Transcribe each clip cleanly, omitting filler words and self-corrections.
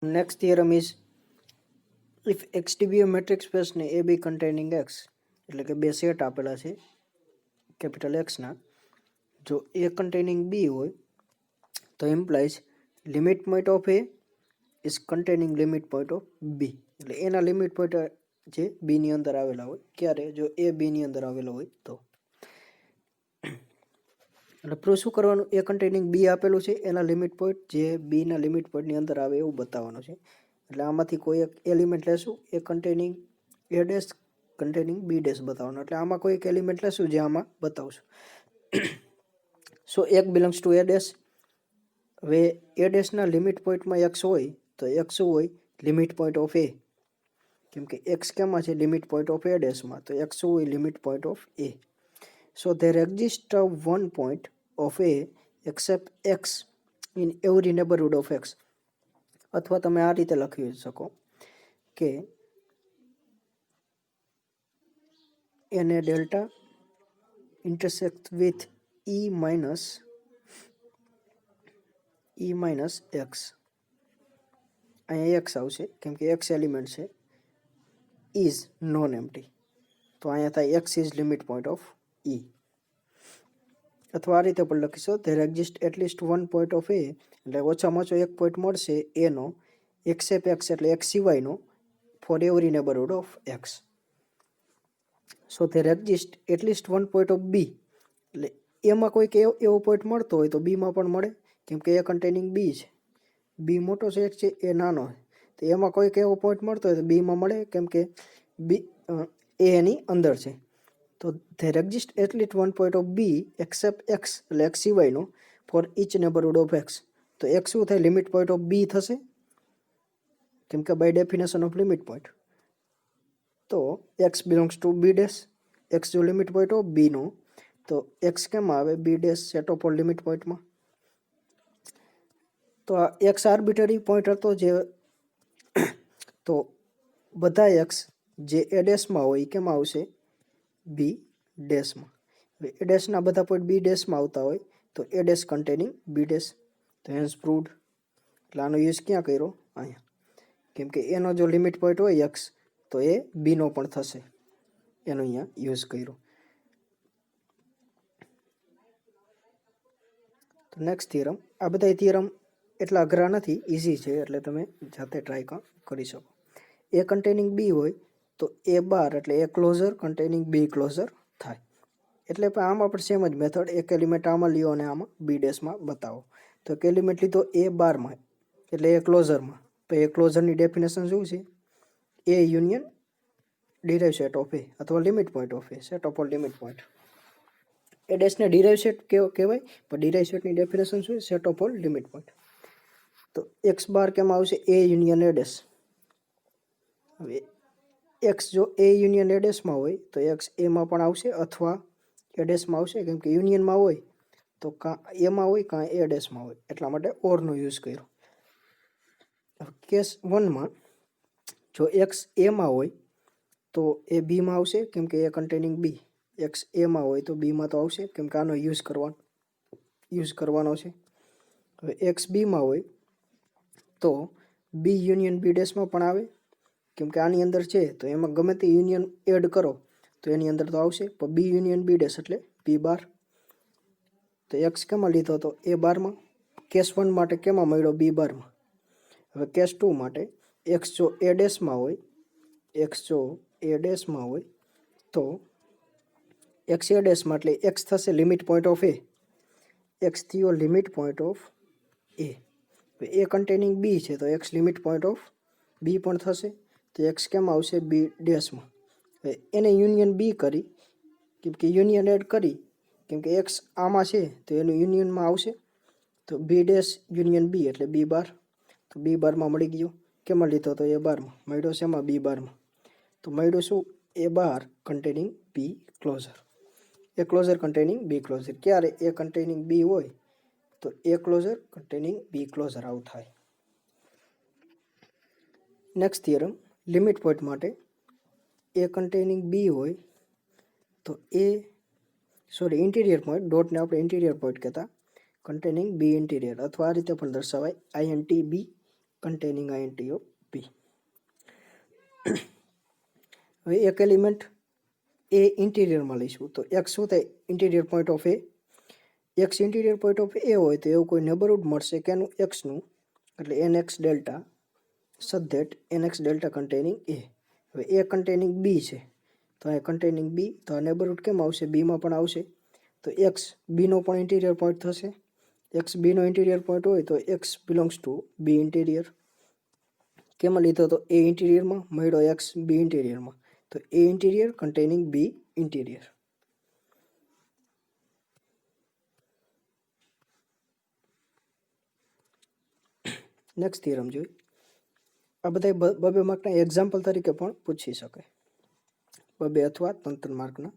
Next theorem is if X be a metric space ને A B containing X એટલે કે બે set આપેલા છે કેપિટલ X ના, જો A containing B હોય તો implies limit point of A is containing limit point of B એટલે એના લિમિટ પોઈન્ટ જે B ની અંદર આવેલા હોય ક્યારે જો A B ની અંદર આવેલો હોય તો. એટલે પ્રૂફ શું કરવાનું, A containing B આપેલું છે એના લિમિટ પોઈન્ટ જે B ના લિમિટ પોઈન્ટ ની અંદર આવે એવું બતાવવાનું છે. એટલે આમાંથી કોઈ એક એલિમેન્ટ લેશું, A containing A dash containing B dash બતાવવાનું. એટલે આમાં કોઈ એક એલિમેન્ટ લેશું જે આમાં બતાવશું. સો એક બિલોંગ્સ ટુ A dash. હવે A dash ના લિમિટ પોઈન્ટમાં x હોય તો x શું હોય, લિમિટ પોઈન્ટ ઓફ A. કેમ કે x કેમાં છે, limit point of A dash માં, તો x શું હોય, limit point of A. So there exists one point of A except x in every neighborhood of x. અથવા તમે આ રીતે લખી શકો કે એને delta intersect with E minus x. અહીંયા x આવશે કેમ કે x એલિમેન્ટ છે, is non empty. તો અહીંયા થાય x is limit point of E. અથવા આ રીતે પણ લખીશું, there exist at least one point of A એટલે ઓછામાં ઓછો એક પોઈન્ટ મળશે A નો except x એટલે x સિવાયનો for every neighborhood of x. So there exist at least one point of B એટલે એમાં કોઈક એવો પોઈન્ટ મળતો હોય તો B માં પણ મળે કેમ કે A containing B છે, B મોટો સેટ છે, A નાનો છે, તો એમાં કોઈક એવો પોઈન્ટ મળતો હોય તો B માં મળે કેમ કે B A એની અંદર છે. તો there exist at least one point of B except x એટલે x સિવાયનો for each neighborhood of x. તો x શું થાય, લિમિટ પોઈન્ટ ઓફ B થશે કેમ કે by definition of limit point. તો x belongs to B dash, x જો લિમિટ પોઈન્ટ ઓફ B નો તો x કેમ આવે, B dash set of all limit પોઈન્ટમાં. તો આ x આર્બિટરી પોઈન્ટ હતો જે, તો બધા x જે A ડેશમાં હોય એ કેમ આવશે, B ડેશમાં. A ડેશના બધા પોઈન્ટ B ડેશમાં આવતા હોય તો A dash containing B dash. તો હેન્સ પ્રૂવડ. એટલે આનો યુઝ ક્યાં કર્યો, અહીંયા, કેમ કે એનો જો લિમિટ પોઈન્ટ હોય x તો એ B નો પણ થશે, એનો અહીંયા યુઝ કર્યો. તો નેક્સ્ટ થિયરમ, આ બધા થિયરમ એટલા અઘરા નથી, ઇઝી છે એટલે તમે જાતે ટ્રાય કરી શકો. A containing B હોય તો A બાર એટલે A closure containing B closure થાય. એટલે પણ આમાં પણ સેમ જ મેથડ, એક એલિમેન્ટ આમાં લ્યો અને આમાં B ડેશમાં બતાવો. તો એક એલિમેન્ટ લીધો A બારમાં એટલે A ક્લોઝરમાં, તો A ક્લોઝરની ડેફિનેશન શું છે, A union derive set of A અથવા limit point of A, set of all limit point. A ડેશને ડિરાઇવ સેટ કહેવાય, પણ ડિરાઇવ સેટની ડેફિનેશન શું છે, set of all limit point. તો x બાર કેમ આવશે, A યુનિયન A ડેશ. હવે x જો A યુનિયન A ડેશમાં હોય તો x એમાં પણ આવશે અથવા A ડેશમાં આવશે કેમ કે યુનિયનમાં હોય તો કાં એમાં હોય કાં A ડેશમાં હોય, એટલા માટે ઓરનો યુઝ કર્યો. કેસ 1માં જો x એમાં હોય તો એ બીમાં આવશે કેમ કે A કન્ટેનિંગ B. x એમાં હોય તો બીમાં તો આવશે કેમ કે આનો યુઝ કરવાનો છે. હવે x બીમાં હોય તો B યુનિયન B ડેશમાં પણ આવે કેમ કે આની અંદર છે તો એમાં ગમે તે યુનિયન એડ કરો તો એની અંદર તો આવશે, પણ B યુનિયન B ડેશ એટલે B બાર. તો x કેમાં લીધો હતો, A બારમાં. કેસ 1 માટે કેમાં મળ્યો, B બારમાં. હવે કેસ 2 માટે x જો A ડેશમાં હોય, x જો A ડેશમાં હોય તો x A ડેશમાં એટલે x થશે limit point of A. x થયો limit point of A. A containing B છે તો x limit point of B પણ થશે, તો x કેમ આવશે, B ડેશમાં. એને યુનિયન B કરી કેમ કે યુનિયન એડ કરી કેમ કે x આમાં છે તો એનું યુનિયનમાં આવશે, તો B ડેશ યુનિયન B એટલે B બાર. તો B બારમાં મળી ગયો, કેમાં લીધો તો A બારમાં, મળ્યો છે એમાં B બારમાં. તો મળ્યું શું, A bar containing B closure. A closure containing B closure. ક્યારે A કન્ટેનિંગ B હોય તો A closure containing B closure આવું થાય. નેક્સ્ટ થિયરમ, લિમિટ પોઈન્ટ માટે A કન્ટેનિંગ B હોય તો ઇન્ટિરિયર પોઈન્ટ, ડોટને આપણે ઇન્ટિરિયર પોઈન્ટ કહેતા, કન્ટેનિંગ B ઇન્ટિરિયર, અથવા આ રીતે પણ દર્શાવાય INT B containing int of b. હવે એક એલિમેન્ટ એ ઇન્ટિરિયરમાં લઈશું તો x શું થાય interior point of A x interior point of A હોય તો એવું કોઈ નેબરહુડ મળશે કે એનું એક્સનું એટલે nx delta such that nx delta containing A. હવે એ કન્ટેનિંગ બી છે તો આ કન્ટેનિંગ બી તો આ નેબરહુડ કેમ આવશે બીમાં પણ આવશે તો એક્સ બીનો પણ ઇન્ટિરિયર પોઈન્ટ થશે. એક્સ બીનો ઇન્ટિરિયર પોઈન્ટ હોય તો x belongs to B interior. કેમાં લીધો તો એ ઇન્ટિરિયરમાં મળ્યો એક્સ બી ઇન્ટિરિયરમાં તો એ ઇન્ટિરિયર કન્ટેનિંગ બી ઇન્ટિરિયર. નેક્સ્ટ થિયરમ જોઈએ. આ બધા બબે માર્કના એક્ઝામ્પલ તરીકે પણ પૂછી શકાય, બબે અથવા 3 માર્કના.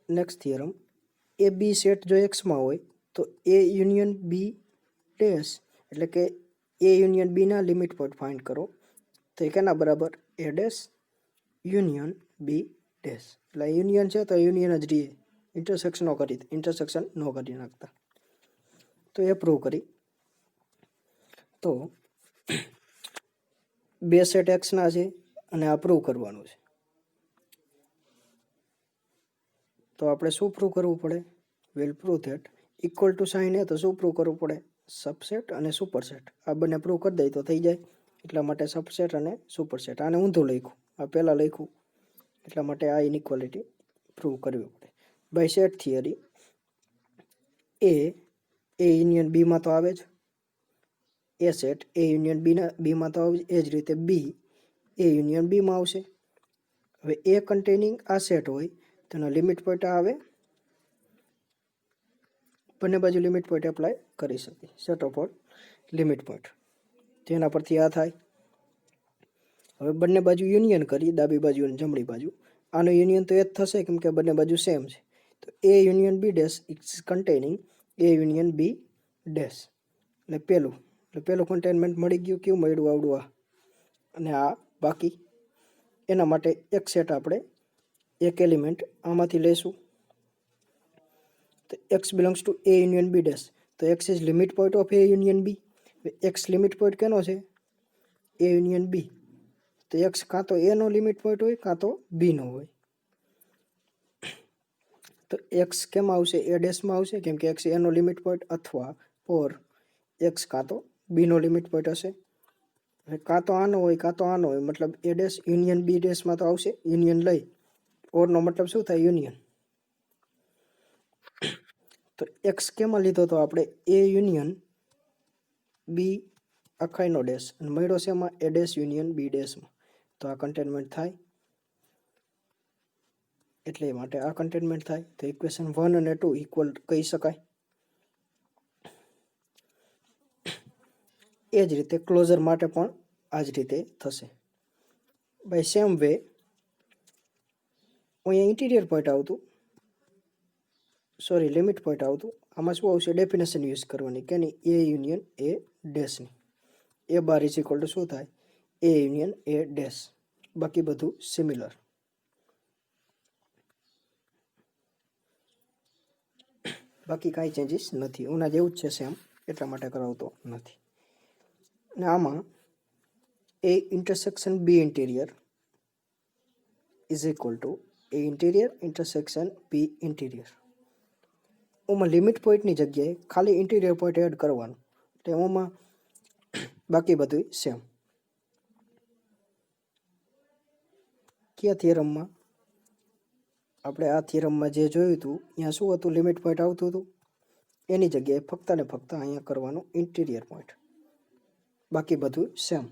નેક્સ્ટ થિયરમ, એ બી સેટ જો એક્સમાં હોય તો એ યુનિયન બી ડેશ એટલે કે એ યુનિયન બીના લિમિટ પોઈન્ટ ફાઇન્ડ કરો તો એ કેના બરાબર A dash union B dash. એટલે યુનિયન છે તો યુનિયન જ રહીએ, ઇન્ટરસેક્શન ન કરી નાખતા. તો એ પ્રૂવ કરી તો બે સેટ એક્સના છે અને આ પ્રૂવ કરવાનું છે તો આપણે શું પ્રૂવ કરવું પડે will prove that equal to sign એ તો શું પ્રૂવ કરવું પડે સબસેટ અને સુપરસેટ. આ બંને પ્રૂવ કરી દઈએ તો થઈ જાય. એટલા માટે સબસેટ અને સુપરસેટ. આને ઊંધું લખ્યું, આ પહેલાં લખ્યું એટલા માટે આ ઇનઇક્વાલિટી પ્રૂવ કરવી પડે. By set theory A union બીમાં તો આવે જ, એ સેટ એ યુનિયન બીમાં તો આવે એ જ રીતે બી એ યુનિયન બીમાં આવશે. હવે એ કન્ટેનિંગ આ સેટ હોય તેનો લિમિટ પોઈન્ટ આવે, બંને બાજુ લિમિટ પોઈન્ટ એપ્લાય કરી શકીએ. Set of all limit point તેના પરથી આ થાય. હવે બંને બાજુ યુનિયન કરી ડાબી બાજુ અને જમણી બાજુ, આનો યુનિયન તો એ જ થશે કેમ કે બંને બાજુ સેમ છે. તો A union B dash is containing A union B dash એટલે પેલું કન્ટેનમેન્ટ મળી ગયું. કેવું મળ્યું આવડું આ અને આ બાકી. એના માટે એક સેટ આપણે એક એલિમેન્ટ આમાંથી લઈશું તો x belongs to A union B dash તો x is limit point of A union B. X limit point કેનો છે એ યુનિયન બી તો એક્સ કાં તો એનો લિમિટ પોઈન્ટ હોય કાં તો બીનો હોય. તો એક્સ કેમ આવશે એ ડેશમાં આવશે કેમ કે એક્સ એનો લિમિટ પોઈન્ટ અથવા ઓર એક્સ કાં તો બીનો લિમિટ પોઈન્ટ હશે. કાં તો આનો હોય કાં તો આનો હોય મતલબ એ ડેશ યુનિયન બી ડેશમાં તો આવશે. યુનિયન લઈ ઓરનો મતલબ શું થાય યુનિયન. તો એક્સ કેમાં લીધો તો આપણે એ યુનિયન બી આખાઈનો ડેશ અને મળ્યો છે એમાં એ ડેશ યુનિયન બી ડેશમાં તો આ કન્ટેનમેન્ટ થાય. એટલે માટે આ કન્ટેનમેન્ટ થાય તો ઇક્વેશન 1 અને 2 ઇક્વલ કહી શકાય. એ જ રીતે ક્લોઝર માટે પણ આ જ રીતે થશે. બાય સેમ વે અહીંયા ઇન્ટિરિયર પોઈન્ટ આવતું લિમિટ પોઈન્ટ આવતું આમાં શું આવશે ડેફિનેશન યુઝ કરવાની કે નહીં એ યુનિયન એ ડેશની. A bar is equal to શું થાય એ યુનિયન એ ડેશ. બાકી બધું સિમિલર. બાકી કાંઈ ચેન્જીસ નથી, ઓના જેવું જ છે સેમ એટલા માટે કરાવતો નથી. ને આમાં A intersection B interior is equal to A interior intersection B interior. ઓમાં લિમિટ પોઈન્ટની જગ્યાએ ખાલી ઇન્ટિરિયર પોઈન્ટ એડ કરવાનું એટલે ઓમાં બાકી બધું સેમ. કયા થિયરમમાં આપણે આ થિયરમમાં જે જોયું હતું ત્યાં શું હતું લિમિટ પોઈન્ટ આવતું હતું એની જગ્યાએ ફક્ત ને ફક્ત અહીંયા કરવાનું ઇન્ટિરિયર પોઈન્ટ, બાકી બધું સેમ.